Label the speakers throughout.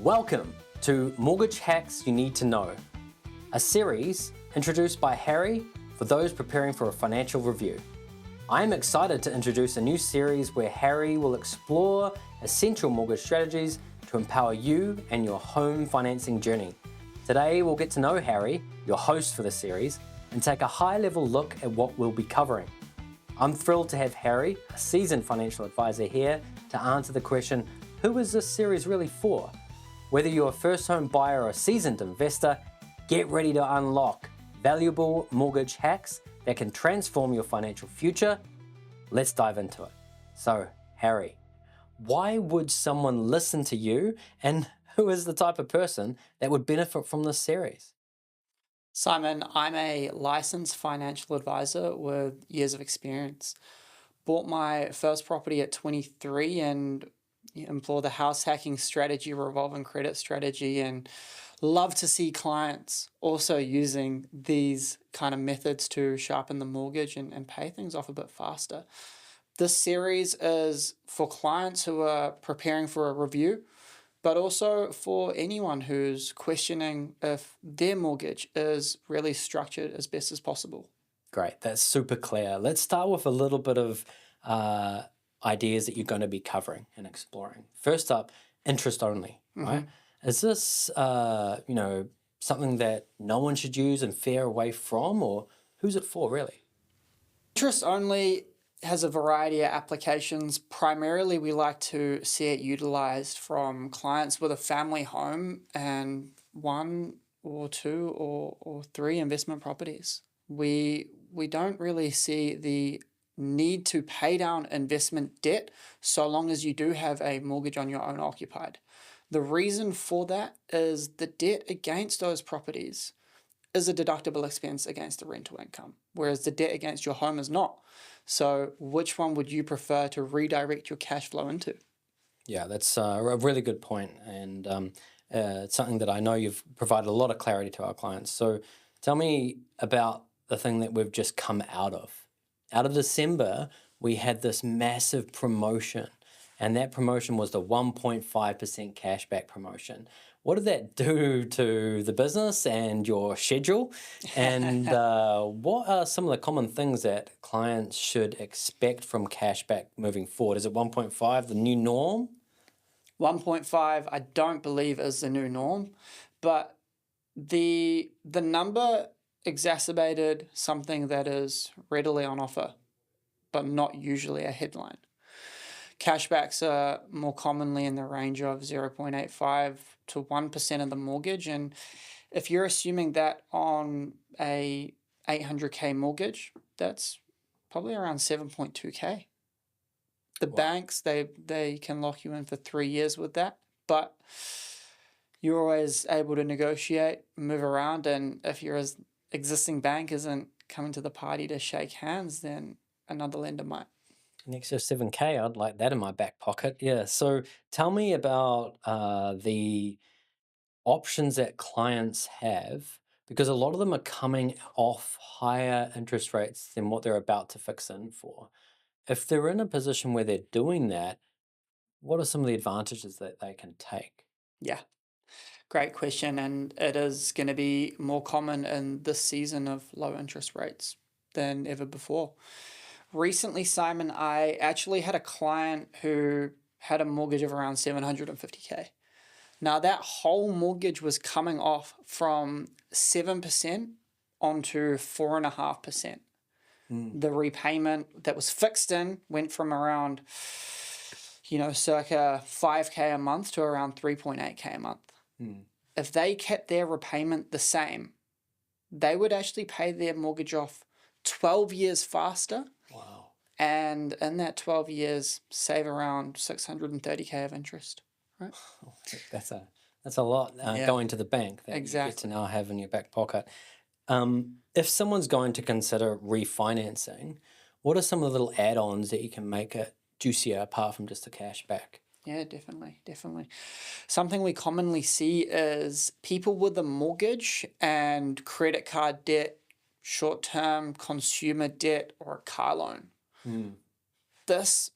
Speaker 1: Welcome to Mortgage Hacks You Need to Know, a series introduced by Harry for those preparing for a financial review. I am excited to introduce a new series where Harry will explore essential mortgage strategies to empower you and your home financing journey. Today we'll get to know Harry, your host for the series, and take a high-level look at what we'll be covering. I'm thrilled to have Harry, a seasoned financial advisor, here to answer the question, who is this series really for? Whether you're a first home buyer or a seasoned investor, get ready to unlock valuable mortgage hacks that can transform your financial future. Let's dive into it. So, Harry, why would someone listen to you, and who is the type of person that would benefit from this series?
Speaker 2: Simon, I'm a licensed financial advisor with years of experience. Bought my first property at 23 and employ the house hacking strategy, revolving credit strategy, and love to see clients also using these kind of methods to sharpen the mortgage and pay things off a bit faster. This series is for clients who are preparing for a review, but also for anyone who's questioning if their mortgage is really structured as best as possible.
Speaker 1: Great, that's super clear. Let's start with a little bit of ideas that you're going to be covering and exploring. First up, interest only, right? Is this, something that no one should use and veer away from, or who's it for, really?
Speaker 2: Interest only has a variety of applications. Primarily, we like to see it utilized from clients with a family home and one or two or three investment properties. We don't really see the need to pay down investment debt so long as you do have a mortgage on your own occupied. The reason for that is the debt against those properties is a deductible expense against the rental income, whereas the debt against your home is not. So which one would you prefer to redirect your cash flow into?
Speaker 1: Yeah, that's a really good point, and it's something that I know you've provided a lot of clarity to our clients. So tell me about the thing that we've just come out of. Out of December, we had this massive promotion, and that promotion was the 1.5% cashback promotion. What did that do to the business and your schedule? And what are some of the common things that clients should expect from cashback moving forward? Is it 1.5 the new norm?
Speaker 2: 1.5, I don't believe is the new norm, but the number exacerbated something that is readily on offer, but not usually a headline. Cashbacks are more commonly in the range of 0.85 to 1% of the mortgage. And if you're assuming that on a 800K mortgage, that's probably around 7.2K. The banks, they can lock you in for 3 years with that, but you're always able to negotiate, move around, and if your existing bank isn't coming to the party to shake hands, then another lender might.
Speaker 1: An extra 7K, I'd like that in my back pocket. Yeah, so tell me about the options that clients have, because a lot of them are coming off higher interest rates than what they're about to fix in for. If they're in a position where they're doing that, what are some of the advantages that they can take?
Speaker 2: Yeah, great question. And it is going to be more common in this season of low interest rates than ever before. Recently, Simon, I actually had a client who had a mortgage of around 750K. Now, that whole mortgage was coming off from 7% onto 4.5%. The repayment that was fixed in went from around, circa 5K a month to around 3.8K a month. If they kept their repayment the same, they would actually pay their mortgage off 12 years faster.
Speaker 1: Wow.
Speaker 2: And in that 12 years, save around 630K of interest. Right?
Speaker 1: That's a lot going to the bank that
Speaker 2: Exactly.
Speaker 1: you get to now have in your back pocket. If someone's going to consider refinancing, what are some of the little add-ons that you can make it juicier apart from just the cash back?
Speaker 2: Yeah, definitely. Something we commonly see is people with a mortgage and credit card debt, short-term consumer debt, or a car loan. This,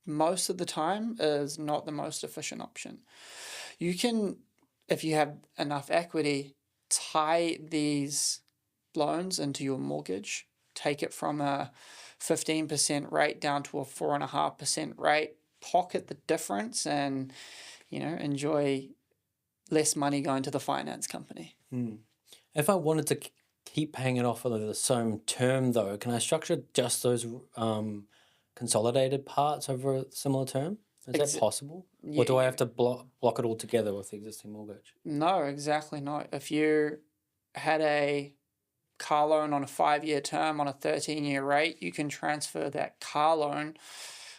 Speaker 2: most of the time, is not the most efficient option. You can, if you have enough equity, tie these loans into your mortgage, take it from a 15% rate down to a 4.5% rate, pocket the difference, and enjoy less money going to the finance company.
Speaker 1: If I wanted to keep paying it off for the same term, though, can I structure just those consolidated parts over a similar term? Is that possible? Or do I have to block it all together with the existing mortgage?
Speaker 2: No, exactly not. If you had a car loan on a 5-year term on a 13-year rate, you can transfer that car loan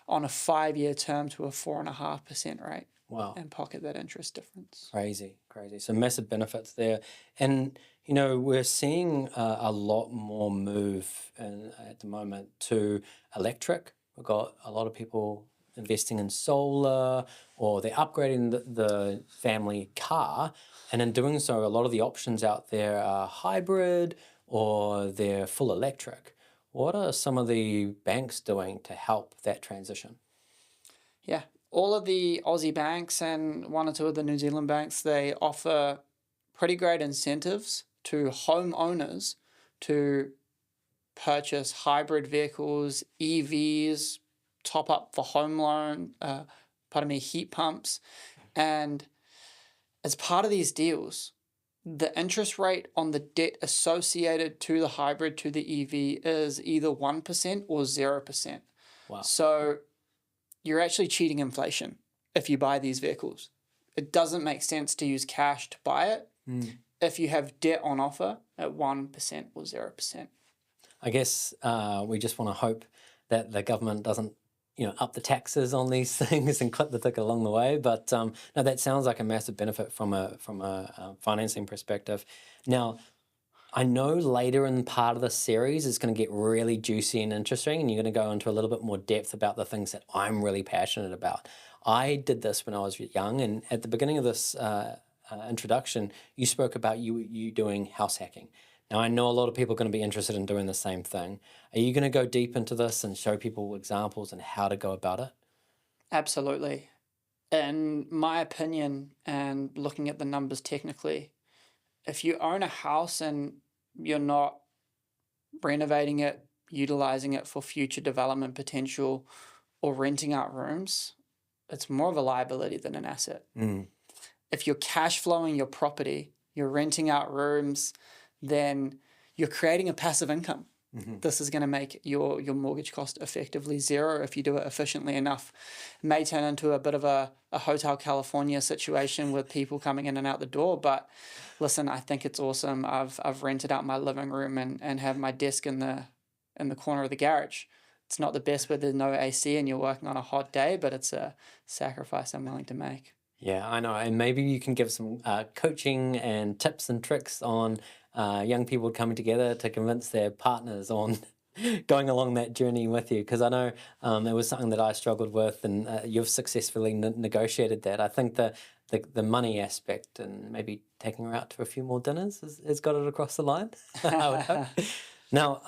Speaker 2: on a 5-year term to a 4.5% rate.
Speaker 1: Wow.
Speaker 2: And pocket that interest difference.
Speaker 1: Crazy. So massive benefits there. And, we're seeing a lot more move at the moment to electric. We've got a lot of people investing in solar, or they're upgrading the family car. And in doing so, a lot of the options out there are hybrid or they're full electric. What are some of the banks doing to help that transition?
Speaker 2: Yeah. All of the Aussie banks and one or two of the New Zealand banks, they offer pretty great incentives to homeowners to purchase hybrid vehicles, EVs, top up for home loan, heat pumps. And as part of these deals, the interest rate on the debt associated to the hybrid, to the EV, is either 1% or 0%.
Speaker 1: Wow.
Speaker 2: So you're actually cheating inflation if you buy these vehicles. It doesn't make sense to use cash to buy it if you have debt on offer at 1% or 0%.
Speaker 1: I guess we just want to hope that the government doesn't, up the taxes on these things and clip the ticket along the way. But no, that sounds like a massive benefit from a financing perspective. Now, I know later in part of the series it's going to get really juicy and interesting, and you're going to go into a little bit more depth about the things that I'm really passionate about. I did this when I was young, and at the beginning of this introduction, you spoke about you doing house hacking. Now, I know a lot of people are going to be interested in doing the same thing. Are you going to go deep into this and show people examples and how to go about it?
Speaker 2: Absolutely. In my opinion, and looking at the numbers technically, if you own a house and you're not renovating it, utilizing it for future development potential, or renting out rooms, it's more of a liability than an asset. If you're cash flowing your property, you're renting out rooms, then you're creating a passive income. This is going to make your mortgage cost effectively zero if you do it efficiently enough. It may turn into a bit of a Hotel California situation with people coming in and out the door, but listen, I think it's awesome. I've rented out my living room and have my desk in the corner of the garage. It's not the best where there's no AC and you're working on a hot day, but it's a sacrifice I'm willing to make.
Speaker 1: Yeah, I know. And maybe you can give some coaching and tips and tricks on young people coming together to convince their partners on going along that journey with you. Because I know it was something that I struggled with, and you've successfully negotiated that. I think the money aspect and maybe taking her out to a few more dinners has got it across the line, I would hope. Now,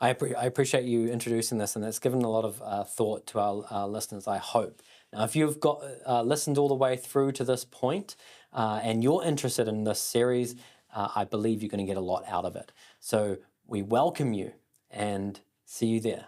Speaker 1: I appreciate you introducing this, and it's given a lot of thought to our listeners, I hope. Now, if you've got listened all the way through to this point and you're interested in this series, I believe you're going to get a lot out of it. So we welcome you and see you there.